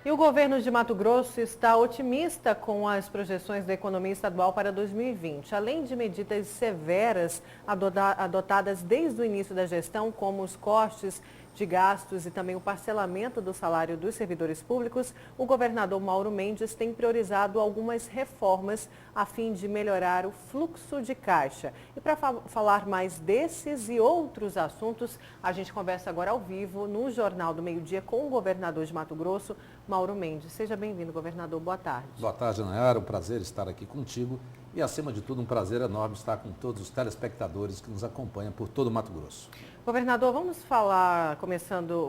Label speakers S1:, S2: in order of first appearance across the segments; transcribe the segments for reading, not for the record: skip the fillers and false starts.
S1: E o governo de Mato Grosso está otimista com as projeções da economia estadual para 2020. Além de medidas severas adotadas desde o início da gestão, como os cortes de gastos e também o parcelamento do salário dos servidores públicos, o governador Mauro Mendes tem priorizado algumas reformas a fim de melhorar o fluxo de caixa. E para falar mais desses e outros assuntos, a gente conversa agora ao vivo no Jornal do Meio-Dia com o governador de Mato Grosso, Mauro Mendes. Seja bem-vindo, governador. Boa tarde.
S2: Boa tarde, Nayara. Um prazer estar aqui contigo e, acima de tudo, um prazer enorme estar com todos os telespectadores que nos acompanham por todo o Mato Grosso.
S1: Governador, vamos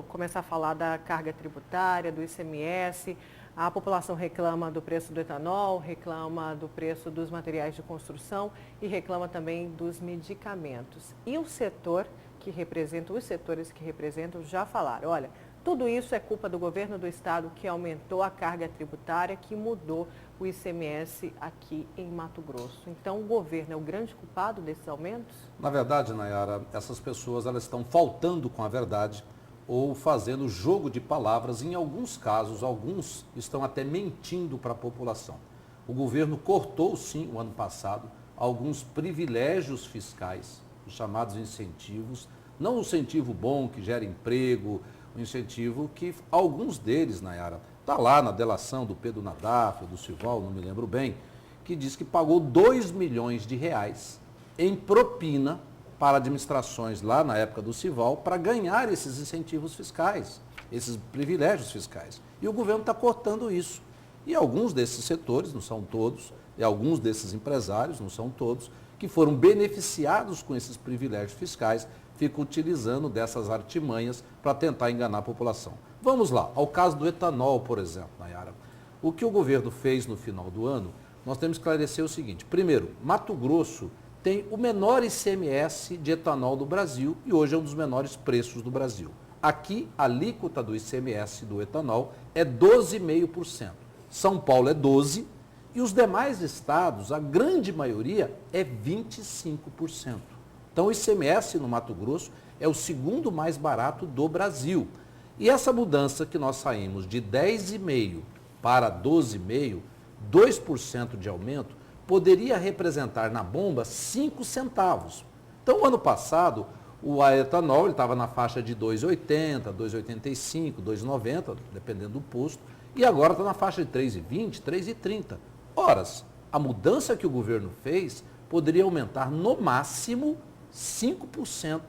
S1: começar a falar da carga tributária, do ICMS. A população reclama do preço do etanol, reclama do preço dos materiais de construção e reclama também dos medicamentos. E o setor que representa, os setores que representam já falaram, olha, tudo isso é culpa do governo do estado que aumentou a carga tributária, que mudou o ICMS aqui em Mato Grosso. Então, o governo é o grande culpado desses aumentos?
S2: Na verdade, Nayara, essas pessoas elas estão faltando com a verdade ou fazendo jogo de palavras. Em alguns casos, alguns estão até mentindo para a população. O governo cortou, sim, o ano passado, alguns privilégios fiscais, os chamados incentivos. Não um incentivo bom que gera emprego, um incentivo que alguns deles, Nayara, está lá na delação do Pedro Nadaf, do Silval, não me lembro bem, que diz que pagou 2 milhões de reais em propina para administrações lá na época do Silval para ganhar esses incentivos fiscais, esses privilégios fiscais. E o governo está cortando isso. E alguns desses setores, não são todos, e alguns desses empresários, não são todos, que foram beneficiados com esses privilégios fiscais, ficam utilizando dessas artimanhas para tentar enganar a população. Vamos lá, ao caso do etanol, por exemplo, Nayara. O que o governo fez no final do ano, nós temos que esclarecer o seguinte. Primeiro, Mato Grosso tem o menor ICMS de etanol do Brasil e hoje é um dos menores preços do Brasil. Aqui, a alíquota do ICMS do etanol é 12,5%. São Paulo é 12% e os demais estados, a grande maioria, é 25%. Então, o ICMS no Mato Grosso é o segundo mais barato do Brasil. E essa mudança que nós saímos de 10,5% para 12,5%, 2% de aumento, poderia representar na bomba 5 centavos. Então, o ano passado, o etanol estava na faixa de 2,80, 2,85, 2,90, dependendo do posto, e agora está na faixa de 3,20, 3,30. Ora, a mudança que o governo fez poderia aumentar no máximo 5%,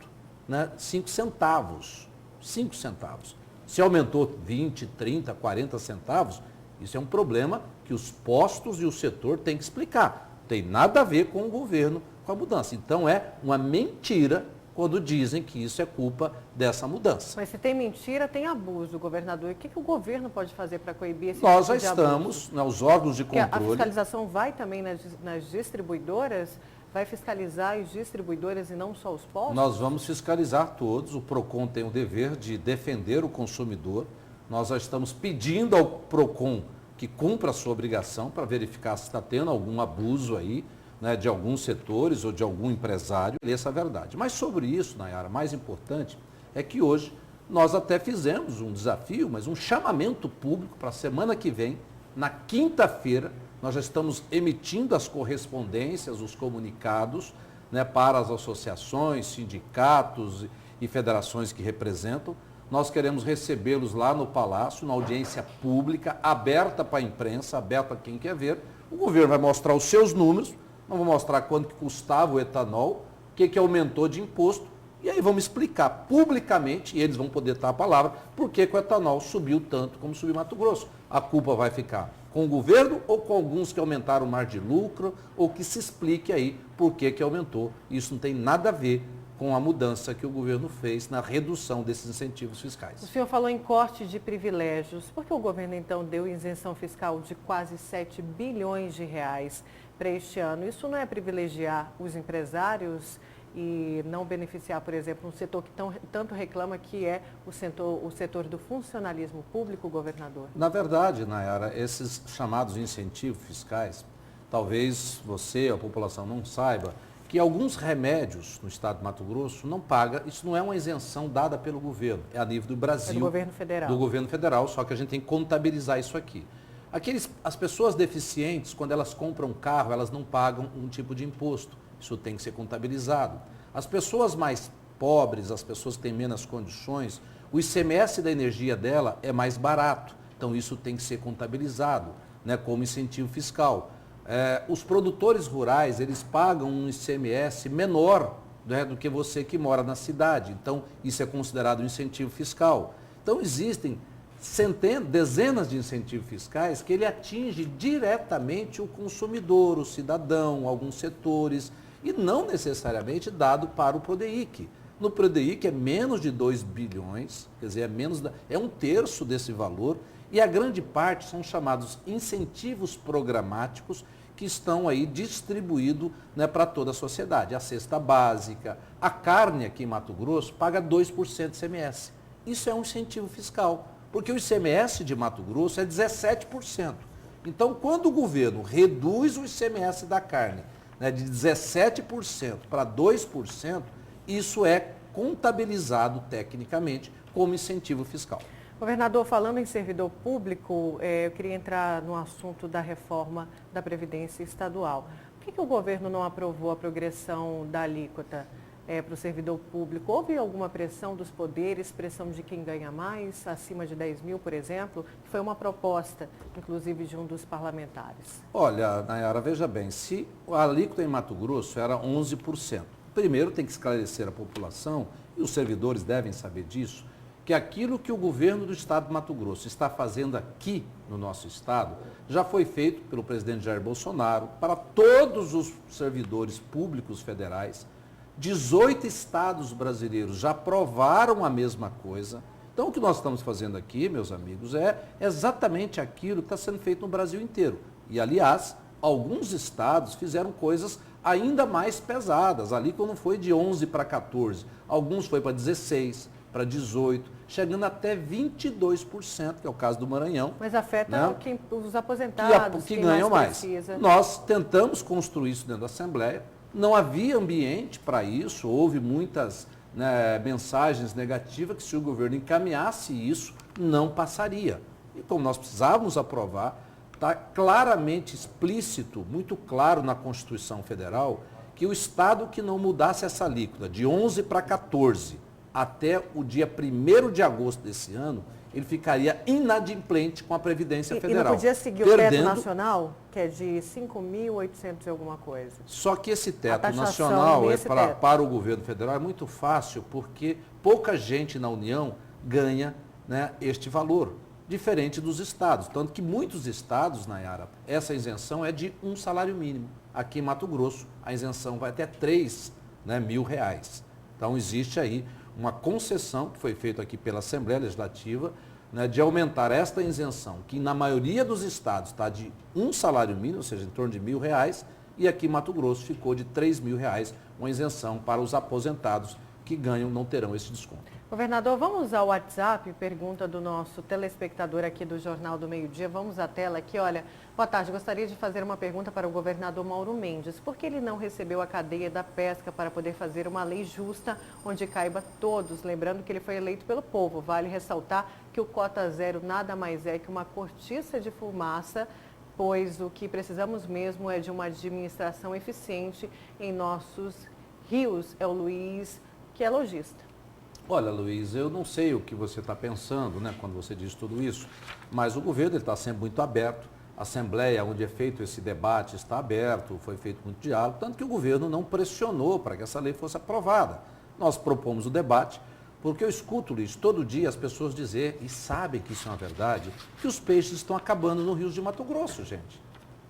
S2: né? 5 centavos. 5 centavos. Se aumentou 20, 30, 40 centavos, isso é um problema que os postos e o setor têm que explicar. Tem nada a ver com o governo, com a mudança. Então é uma mentira quando dizem que isso é culpa dessa mudança.
S1: Mas se tem mentira, tem abuso, governador. E o que o governo pode fazer para coibir esse
S2: Nós
S1: tipo
S2: já
S1: de abuso?
S2: estamos, né, os órgãos de controle...
S1: A fiscalização vai também nas distribuidoras? Vai fiscalizar as distribuidoras e não só os postos?
S2: Nós vamos fiscalizar todos. O PROCON tem o dever de defender o consumidor. Nós já estamos pedindo ao PROCON que cumpra a sua obrigação para verificar se está tendo algum abuso aí, né, de alguns setores ou de algum empresário. Essa é a verdade. Mas sobre isso, Nayara, mais importante é que hoje nós até fizemos um desafio, mas um chamamento público para a semana que vem, na quinta-feira, nós já estamos emitindo as correspondências, os comunicados, né, para as associações, sindicatos e federações que representam. Nós queremos recebê-los lá no Palácio, na audiência pública, aberta para a imprensa, aberta a quem quer ver. O governo vai mostrar os seus números, nós vamos mostrar quanto que custava o etanol, o que aumentou de imposto, e aí vamos explicar publicamente, e eles vão poder dar a palavra, por que o etanol subiu tanto como subiu em Mato Grosso. A culpa vai ficar com o governo ou com alguns que aumentaram o mar de lucro, ou que se explique aí por que aumentou. Isso não tem nada a ver com a mudança que o governo fez na redução desses incentivos fiscais.
S1: O senhor falou em corte de privilégios. Por que o governo, então, deu isenção fiscal de quase 7 bilhões de reais para este ano? Isso não é privilegiar os empresários e não beneficiar, por exemplo, um setor que tanto reclama, que é o setor do funcionalismo público, governador?
S2: Na verdade, Nayara, esses chamados incentivos fiscais, talvez você, a população, não saiba, que que alguns remédios no estado de Mato Grosso não paga, isso não é uma isenção dada pelo governo, é a nível do Brasil.
S1: É do governo federal.
S2: Do governo federal, só que a gente tem que contabilizar isso aqui. As pessoas deficientes, quando elas compram um carro, elas não pagam um tipo de imposto. Isso tem que ser contabilizado. As pessoas mais pobres, as pessoas que têm menos condições, o ICMS da energia dela é mais barato. Então isso tem que ser contabilizado, né, como incentivo fiscal. Os produtores rurais, eles pagam um ICMS menor, né, do que você que mora na cidade. Então isso é considerado um incentivo fiscal. Então existem dezenas de incentivos fiscais que ele atinge diretamente o consumidor, o cidadão, alguns setores, e não necessariamente dado para o PRODEIC. No PRODEIC é menos de 2 bilhões, quer dizer, é um terço desse valor, e a grande parte são chamados incentivos programáticos que estão aí distribuídos, né, para toda a sociedade. A cesta básica, a carne aqui em Mato Grosso paga 2% de ICMS. Isso é um incentivo fiscal, porque o ICMS de Mato Grosso é 17%. Então, quando o governo reduz o ICMS da carne, né, de 17% para 2%, isso é contabilizado tecnicamente como incentivo fiscal.
S1: Governador, falando em servidor público, eu queria entrar no assunto da reforma da Previdência Estadual. Por que o governo não aprovou a progressão da alíquota para o servidor público? Houve alguma pressão dos poderes, pressão de quem ganha mais, acima de 10 mil, por exemplo? Foi uma proposta, inclusive, de um dos parlamentares.
S2: Olha, Nayara, veja bem, se a alíquota em Mato Grosso era 11%, primeiro tem que esclarecer a população, e os servidores devem saber disso, que aquilo que o governo do estado de Mato Grosso está fazendo aqui no nosso estado, já foi feito pelo presidente Jair Bolsonaro para todos os servidores públicos federais. 18 estados brasileiros já aprovaram a mesma coisa. Então, o que nós estamos fazendo aqui, meus amigos, é exatamente aquilo que está sendo feito no Brasil inteiro. E, aliás, alguns estados fizeram coisas ainda mais pesadas. Ali, quando foi de 11 para 14, alguns foi para 16, para 18, chegando até 22%, que é o caso do Maranhão.
S1: Mas afeta, né, os aposentados,
S2: que ganham mais.
S1: Precisa.
S2: Nós tentamos construir isso dentro da Assembleia, não havia ambiente para isso, houve muitas, né, mensagens negativas que se o governo encaminhasse isso, não passaria. E como nós precisávamos aprovar, está claramente explícito, muito claro na Constituição Federal, que o Estado que não mudasse essa alíquota de 11 para 14 até o dia 1º de agosto desse ano, ele ficaria inadimplente com a Previdência Federal.
S1: E não podia seguir o teto nacional, que é de 5.800 e alguma coisa.
S2: Só que esse teto nacional para o governo federal é muito fácil, porque pouca gente na União ganha, né, este valor, diferente dos estados. Tanto que muitos estados, Nayara, essa isenção é de um salário mínimo. Aqui em Mato Grosso, a isenção vai até 3, né, mil reais. Então, existe aí uma concessão que foi feita aqui pela Assembleia Legislativa, né, de aumentar esta isenção, que na maioria dos estados está de um salário mínimo, ou seja, em torno de R$ 1.000, e aqui em Mato Grosso ficou de R$ 3.000, uma isenção para os aposentados que ganham, não terão esse desconto.
S1: Governador, vamos ao WhatsApp, pergunta do nosso telespectador aqui do Jornal do Meio-Dia. Vamos à tela aqui, olha. Boa tarde, gostaria de fazer uma pergunta para o governador Mauro Mendes. Por que ele não recebeu a cadeia da pesca para poder fazer uma lei justa onde caiba todos? Lembrando que ele foi eleito pelo povo. Vale ressaltar que o cota zero nada mais é que uma cortiça de fumaça, pois o que precisamos mesmo é de uma administração eficiente em nossos rios. É o Luiz, que é lojista.
S2: Olha, Luiz, eu não sei o que você está pensando, né, quando você diz tudo isso, mas o governo está sempre muito aberto, a Assembleia, onde é feito esse debate, está aberto, foi feito muito diálogo, tanto que o governo não pressionou para que essa lei fosse aprovada. Nós propomos o debate, porque eu escuto, Luiz, todo dia as pessoas dizer, e sabem que isso é uma verdade, que os peixes estão acabando no Rio de Mato Grosso, gente.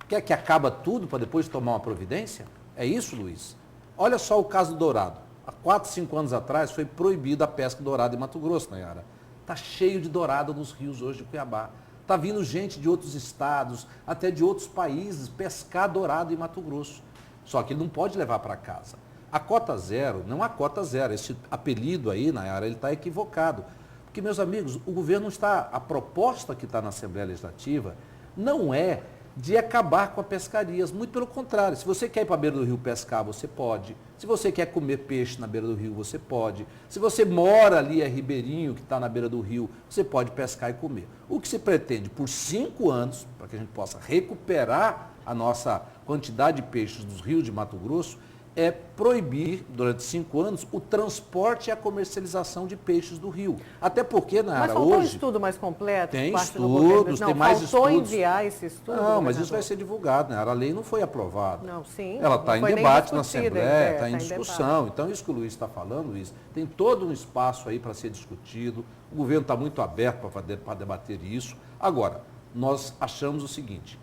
S2: Quer que acaba tudo para depois tomar uma providência? É isso, Luiz? Olha só o caso do dourado. Há 4, 5 anos atrás foi proibida a pesca dourada em Mato Grosso, Nayara. Está cheio de dourado nos rios hoje de Cuiabá. Está vindo gente de outros estados, até de outros países, pescar dourado em Mato Grosso. Só que ele não pode levar para casa. A cota zero, não a cota zero, esse apelido aí, Nayara, ele está equivocado. Porque, meus amigos, o governo está, a proposta que está na Assembleia Legislativa não é de acabar com as pescarias. Muito pelo contrário, se você quer ir para a beira do rio pescar, você pode. Se você quer comer peixe na beira do rio, você pode. Se você mora ali, é ribeirinho, que está na beira do rio, você pode pescar e comer. O que se pretende por 5 anos, para que a gente possa recuperar a nossa quantidade de peixes dos rios de Mato Grosso, é proibir, durante 5 anos, o transporte e a comercialização de peixes do rio. Até porque,
S1: Mas faltou um estudo mais completo?
S2: Tem
S1: parte
S2: estudos,
S1: não,
S2: tem mais estudos.
S1: Faltou enviar esse estudo?
S2: Não, mas isso vai ser divulgado, né? A lei não foi aprovada.
S1: Não, sim.
S2: Ela está em debate na Assembleia, está em discussão. Então, isso que o Luiz está falando, Luiz, tem todo um espaço aí para ser discutido. O governo está muito aberto para debater isso. Agora, nós achamos o seguinte,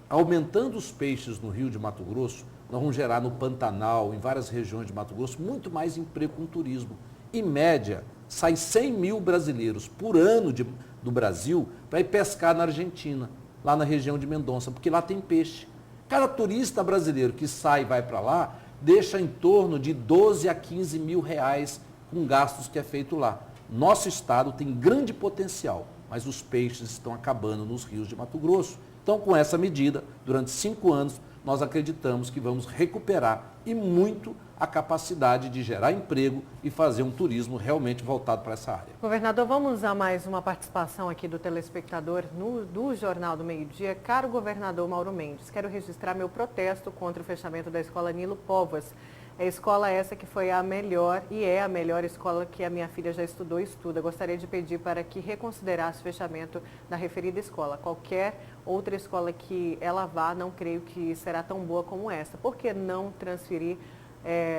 S2: aumentando os peixes no rio de Mato Grosso, nós vamos gerar no Pantanal, em várias regiões de Mato Grosso, muito mais emprego com turismo. Em média, sai 100 mil brasileiros por ano do Brasil para ir pescar na Argentina, lá na região de Mendonça, porque lá tem peixe. Cada turista brasileiro que sai e vai para lá, deixa em torno de 12 a 15 mil reais com gastos que é feito lá. Nosso estado tem grande potencial, mas os peixes estão acabando nos rios de Mato Grosso. Então, com essa medida, durante 5 anos, nós acreditamos que vamos recuperar e muito a capacidade de gerar emprego e fazer um turismo realmente voltado para essa área.
S1: Governador, vamos a mais uma participação aqui do telespectador do Jornal do Meio-Dia. Caro governador Mauro Mendes, quero registrar meu protesto contra o fechamento da escola Nilo Povas. É a escola essa que foi a melhor e é a melhor escola que a minha filha já estudou e estuda. Gostaria de pedir para que reconsiderasse o fechamento da referida escola. Qualquer outra escola que ela vá, não creio que será tão boa como essa. Por que não transferir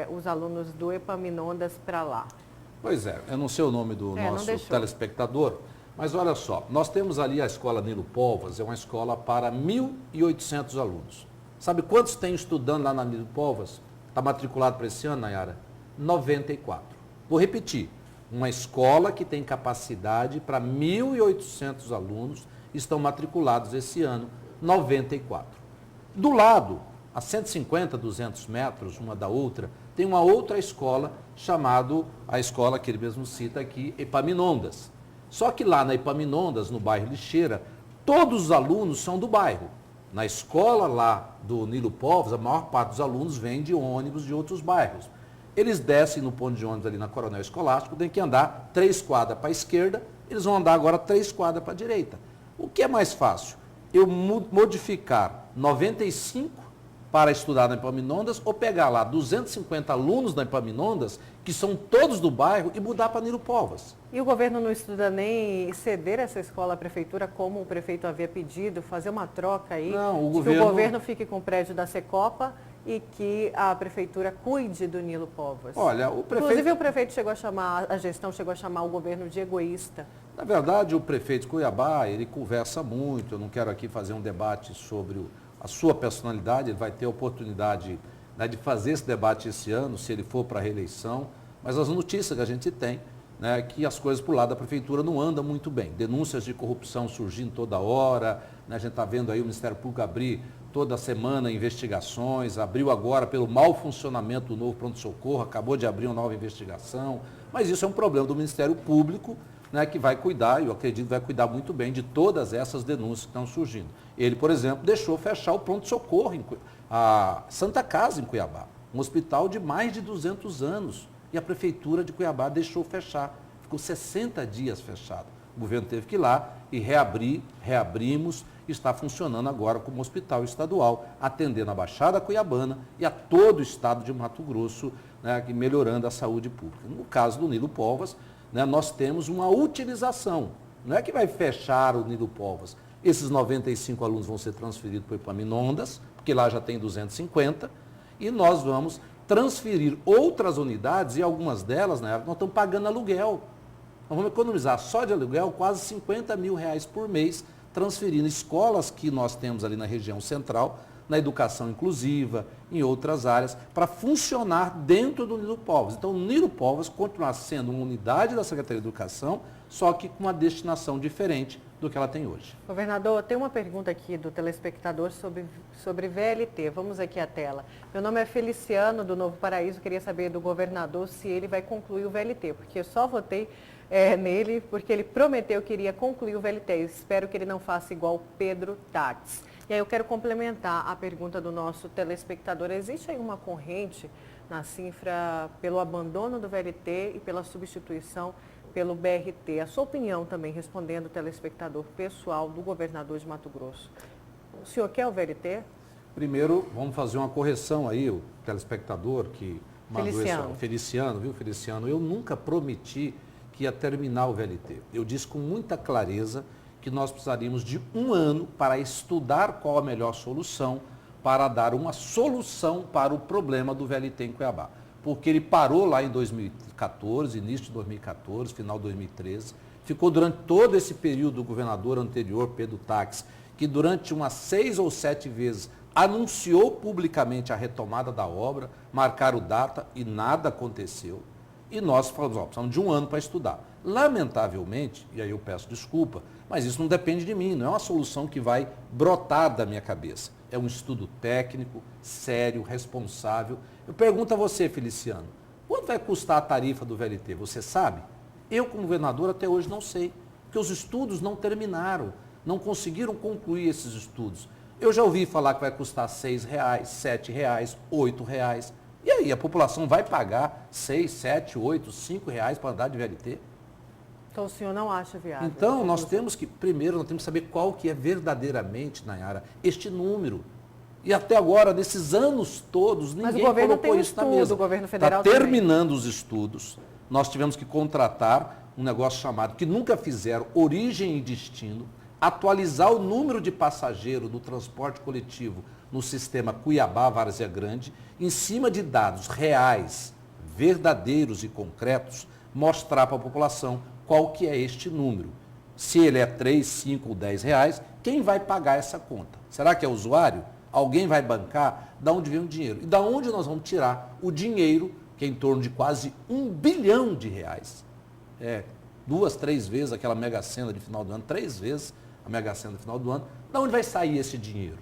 S1: os alunos do Epaminondas para lá?
S2: Pois é, eu não sei o nome do nosso telespectador, mas olha só, nós temos ali a escola Nilo Povas, é uma escola para 1.800 alunos. Sabe quantos tem estudando lá na Nilo Povas? Está matriculado para esse ano, Nayara? 94. Vou repetir, uma escola que tem capacidade para 1.800 alunos estão matriculados esse ano, 94. Do lado, a 150, 200 metros, uma da outra, tem uma outra escola chamada, a escola que ele mesmo cita aqui, Epaminondas. Só que lá na Epaminondas, no bairro Lixeira, todos os alunos são do bairro. Na escola lá do Nilo Povas, a maior parte dos alunos vem de ônibus de outros bairros. Eles descem no ponto de ônibus ali na Coronel Escolástico, tem que andar 3 quadras para a esquerda, eles vão andar agora 3 quadras para a direita. O que é mais fácil? Eu modificar 95 para estudar na Epaminondas ou pegar lá 250 alunos na Epaminondas, que são todos do bairro, e mudar para Nilo Povas.
S1: E o governo não estuda nem ceder essa escola à prefeitura, como o prefeito havia pedido, fazer uma troca aí?
S2: Não,
S1: que o governo fique com o prédio da Secopa e que a prefeitura cuide do Nilo Povas.
S2: Olha, o prefeito...
S1: Inclusive o prefeito chegou a chamar, a gestão chegou a chamar o governo de egoísta.
S2: Na verdade, o prefeito de Cuiabá, ele conversa muito, eu não quero aqui fazer um debate sobre a sua personalidade, ele vai ter a oportunidade, né, de fazer esse debate esse ano, se ele for para a reeleição, mas as notícias que a gente tem, né, que as coisas por lá da prefeitura não andam muito bem. Denúncias de corrupção surgindo toda hora, né, a gente está vendo aí o Ministério Público abrir toda semana investigações, abriu agora pelo mau funcionamento do novo pronto-socorro, acabou de abrir uma nova investigação, mas isso é um problema do Ministério Público, né, que vai cuidar, eu acredito, vai cuidar muito bem de todas essas denúncias que estão surgindo. Ele, por exemplo, deixou fechar o pronto-socorro, a Santa Casa em Cuiabá, um hospital de mais de 200 anos, e a Prefeitura de Cuiabá deixou fechar, ficou 60 dias fechado. O governo teve que ir lá e reabrimos, está funcionando agora como hospital estadual, atendendo a Baixada Cuiabana e a todo o estado de Mato Grosso, né, melhorando a saúde pública. No caso do Nilo Povas, né, nós temos uma utilização, não é que vai fechar o Nilo Povas. Esses 95 alunos vão ser transferidos para o Epaminondas, porque lá já tem 250, e nós vamos transferir outras unidades, e algumas delas, né, nós estamos pagando aluguel. Nós vamos economizar só de aluguel quase 50 mil reais por mês, transferindo escolas que nós temos ali na região central, na educação inclusiva, em outras áreas, para funcionar dentro do Nilo Povas. Então, o Nilo Povas continuar sendo uma unidade da Secretaria de Educação, só que com uma destinação diferente do que ela tem hoje.
S1: Governador, tem uma pergunta aqui do telespectador sobre VLT. Vamos aqui à tela. Meu nome é Feliciano, do Novo Paraíso. Queria saber do governador se ele vai concluir o VLT, porque eu só votei nele porque ele prometeu que iria concluir o VLT. Eu espero que ele não faça igual Pedro Táxi. E aí eu quero complementar a pergunta do nosso telespectador. Existe aí uma corrente na cifra pelo abandono do VLT e pela substituição pelo BRT? A sua opinião também, respondendo o telespectador pessoal do governador de Mato Grosso. O senhor quer o VLT?
S2: Primeiro, vamos fazer uma correção aí, o telespectador que mandou
S1: Feliciano.
S2: Feliciano, viu, Feliciano? Eu nunca prometi que ia terminar o VLT. Eu disse com muita clareza que nós precisaríamos de 1 ano para estudar qual a melhor solução para dar uma solução para o problema do VLT em Cuiabá. Porque ele parou lá em 2014, início de 2014, final de 2013, ficou durante todo esse período do governador anterior, Pedro Táxi, que durante umas 6 ou 7 vezes anunciou publicamente a retomada da obra, marcaram data e nada aconteceu. E nós falamos, precisamos de 1 ano para estudar. Lamentavelmente, e aí eu peço desculpa, mas isso não depende de mim, não é uma solução que vai brotar da minha cabeça. É um estudo técnico, sério, responsável. Eu pergunto a você, Feliciano, quanto vai custar a tarifa do VLT? Você sabe? Eu, como governador, até hoje não sei, porque os estudos não terminaram, não conseguiram concluir esses estudos. Eu já ouvi falar que vai custar R$6, R$7, R$8. E aí, a população vai pagar 6, 7, 8, 5 reais para andar de VLT?
S1: Então o senhor não acha viável?
S2: Então, nós temos que, primeiro, nós temos que saber qual que é verdadeiramente, Nayara, este número. E até agora, nesses anos todos, ninguém colocou isso na mesa.
S1: O governo federal
S2: está terminando os estudos. Nós tivemos que contratar um negócio chamado, que nunca fizeram, Origem e Destino, atualizar o número de passageiros do transporte coletivo no sistema Cuiabá-Várzea Grande, em cima de dados reais, verdadeiros e concretos, mostrar para a população qual que é este número. Se ele é 3, 5 ou 10 reais, quem vai pagar essa conta? Será que é o usuário? Alguém vai bancar? Da onde vem o dinheiro? E da onde nós vamos tirar o dinheiro, que é em torno de quase R$1 bilhão? 2, 3 vezes aquela Mega Sena de final do ano, 3 vezes a Mega Sena de final do ano. Da onde vai sair esse dinheiro?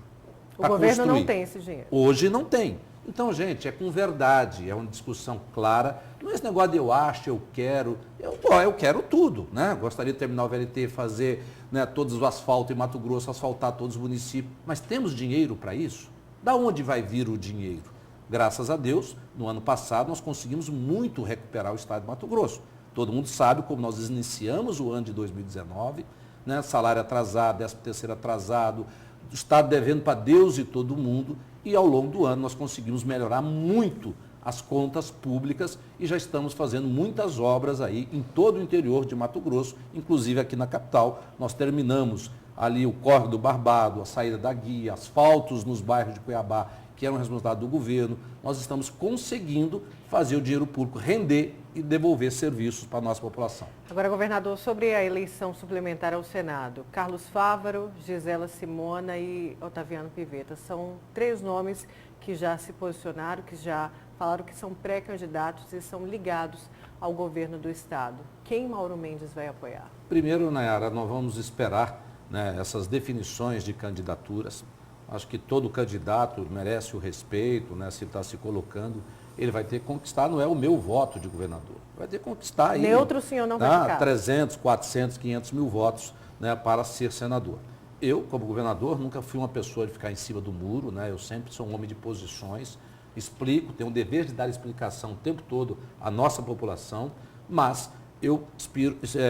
S1: O governo não tem esse dinheiro.
S2: Hoje não tem. Então, gente, é com verdade, é uma discussão clara. Não é esse negócio de eu acho, eu quero. Eu quero tudo, né? Gostaria de terminar o VLT, fazer, né, todos os asfaltos em Mato Grosso, asfaltar todos os municípios. Mas temos dinheiro para isso? Da onde vai vir o dinheiro? Graças a Deus, no ano passado, nós conseguimos muito recuperar o estado de Mato Grosso. Todo mundo sabe como nós iniciamos o ano de 2019, né? Salário atrasado, 13º atrasado, o estado devendo para Deus e todo mundo, e ao longo do ano nós conseguimos melhorar muito as contas públicas e já estamos fazendo muitas obras aí em todo o interior de Mato Grosso, inclusive aqui na capital. Nós terminamos ali o córrego do Barbado, a saída da Guia, asfaltos nos bairros de Cuiabá, que eram responsabilidade do governo. Nós estamos conseguindo fazer o dinheiro público render e devolver serviços para a nossa população.
S1: Agora, governador, sobre a eleição suplementar ao Senado, Carlos Fávaro, Gisela Simona e Otaviano Pivetta, são 3 nomes que já se posicionaram, que já falaram que são pré-candidatos e são ligados ao governo do estado. Quem Mauro Mendes vai apoiar?
S2: Primeiro, Nayara, nós vamos esperar, né, essas definições de candidaturas. Acho que todo candidato merece o respeito, né, se está se colocando. Ele vai ter que conquistar, não é o meu voto de governador, vai ter que conquistar aí,
S1: neutro o senhor não vai ficar.
S2: 300, 400, 500 mil votos, né, para ser senador. Eu, como governador, nunca fui uma pessoa de ficar em cima do muro, né, eu sempre sou um homem de posições, explico, tenho o dever de dar explicação o tempo todo à nossa população, mas eu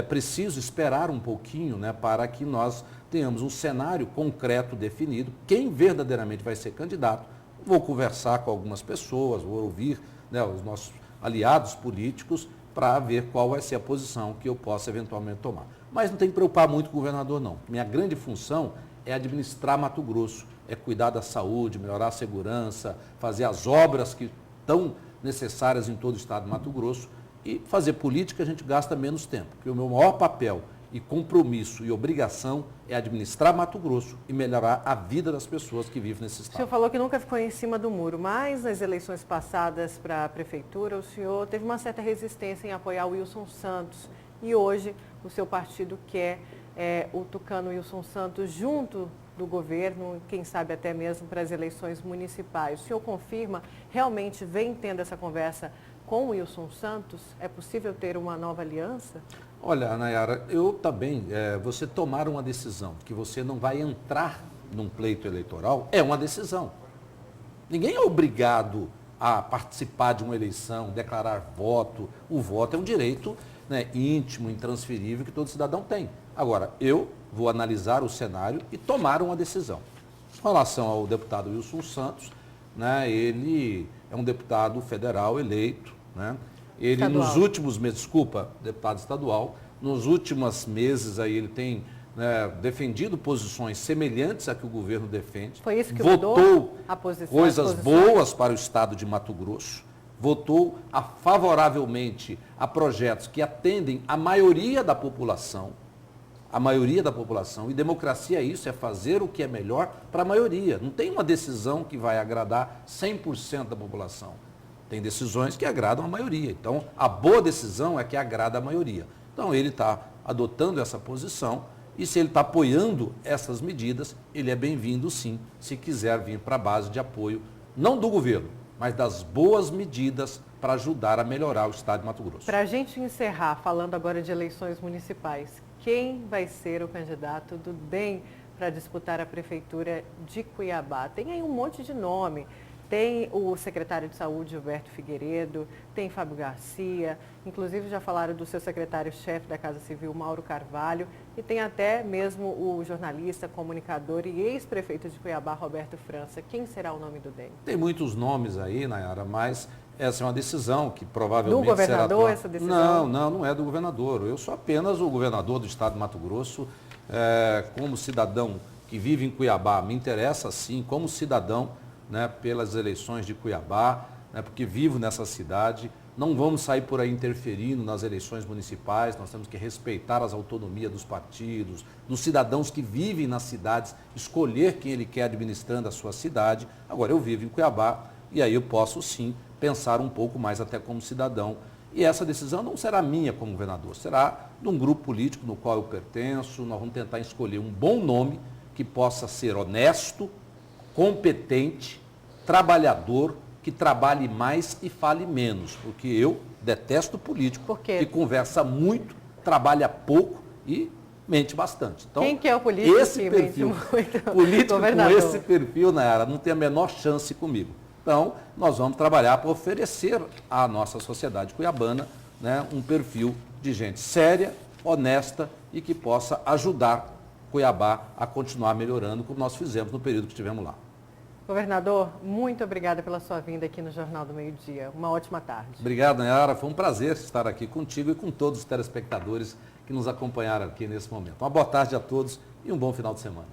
S2: preciso esperar um pouquinho, né, para que nós tenhamos um cenário concreto definido, quem verdadeiramente vai ser candidato. Vou conversar com algumas pessoas, vou ouvir, né, os nossos aliados políticos para ver qual vai ser a posição que eu possa eventualmente tomar. Mas não tem que preocupar muito com o governador, não. Minha grande função é administrar Mato Grosso, é cuidar da saúde, melhorar a segurança, fazer as obras que estão necessárias em todo o estado de Mato Grosso e fazer política a gente gasta menos tempo, porque o meu maior papel e compromisso e obrigação é administrar Mato Grosso e melhorar a vida das pessoas que vivem nesse estado.
S1: O senhor falou que nunca ficou em cima do muro, mas nas eleições passadas para a prefeitura, o senhor teve uma certa resistência em apoiar o Wilson Santos. E hoje o seu partido quer o tucano Wilson Santos junto do governo, quem sabe até mesmo para as eleições municipais. O senhor confirma, realmente vem tendo essa conversa com o Wilson Santos? É possível ter uma nova aliança?
S2: Olha, Nayara, eu também, você tomar uma decisão que você não vai entrar num pleito eleitoral é uma decisão. Ninguém é obrigado a participar de uma eleição, declarar voto. O voto é um direito, né, íntimo, intransferível que todo cidadão tem. Agora, eu vou analisar o cenário e tomar uma decisão. Com relação ao deputado Wilson Santos, né, ele é um deputado federal eleito, né? Ele
S1: Estadual.
S2: nos últimos meses, deputado estadual, nos últimos meses aí ele tem, né, defendido posições semelhantes a que o governo defende.
S1: Foi isso que
S2: votou
S1: mudou a posição,
S2: coisas boas para o estado de Mato Grosso, votou favoravelmente a projetos que atendem a maioria da população. A maioria da população. E democracia é isso, é fazer o que é melhor para a maioria. Não tem uma decisão que vai agradar 100% da população. Tem decisões que agradam a maioria. Então, a boa decisão é que agrada a maioria. Então, ele está adotando essa posição e se ele está apoiando essas medidas, ele é bem-vindo sim, se quiser vir para a base de apoio, não do governo, mas das boas medidas para ajudar a melhorar o estado de Mato Grosso.
S1: Para a gente encerrar, falando agora de eleições municipais, quem vai ser o candidato do DEM para disputar a prefeitura de Cuiabá? Tem aí um monte de nome. Tem o secretário de Saúde, Gilberto Figueiredo, tem Fábio Garcia, inclusive já falaram do seu secretário-chefe da Casa Civil, Mauro Carvalho, e tem até mesmo o jornalista, comunicador e ex-prefeito de Cuiabá, Roberto França. Quem será o nome do DEM?
S2: Tem muitos nomes aí, Nayara, mas essa é uma decisão que provavelmente
S1: do governador
S2: será
S1: essa decisão?
S2: Não é do governador. Eu sou apenas o governador do estado de Mato Grosso. Como cidadão que vive em Cuiabá, me interessa sim, como cidadão, né, pelas eleições de Cuiabá, né, porque vivo nessa cidade. Não vamos sair por aí interferindo nas eleições municipais, nós temos que respeitar as autonomias dos partidos, dos cidadãos que vivem nas cidades, escolher quem ele quer administrando a sua cidade. Agora, eu vivo em Cuiabá e aí eu posso sim pensar um pouco mais até como cidadão. E essa decisão não será minha como governador, será de um grupo político no qual eu pertenço. Nós vamos tentar escolher um bom nome que possa ser honesto, competente, trabalhador, que trabalhe mais e fale menos, porque eu detesto político que conversa muito, trabalha pouco e mente bastante. Então,
S1: quem que é o político
S2: esse perfil, político com esse perfil, Nayara, não tem a menor chance comigo. Então, nós vamos trabalhar para oferecer à nossa sociedade cuiabana, né, um perfil de gente séria, honesta e que possa ajudar Cuiabá a continuar melhorando, como nós fizemos no período que estivemos lá.
S1: Governador, muito obrigada pela sua vinda aqui no Jornal do Meio-Dia. Uma ótima tarde.
S2: Obrigado, Nayara. Foi um prazer estar aqui contigo e com todos os telespectadores que nos acompanharam aqui nesse momento. Uma boa tarde a todos e um bom final de semana.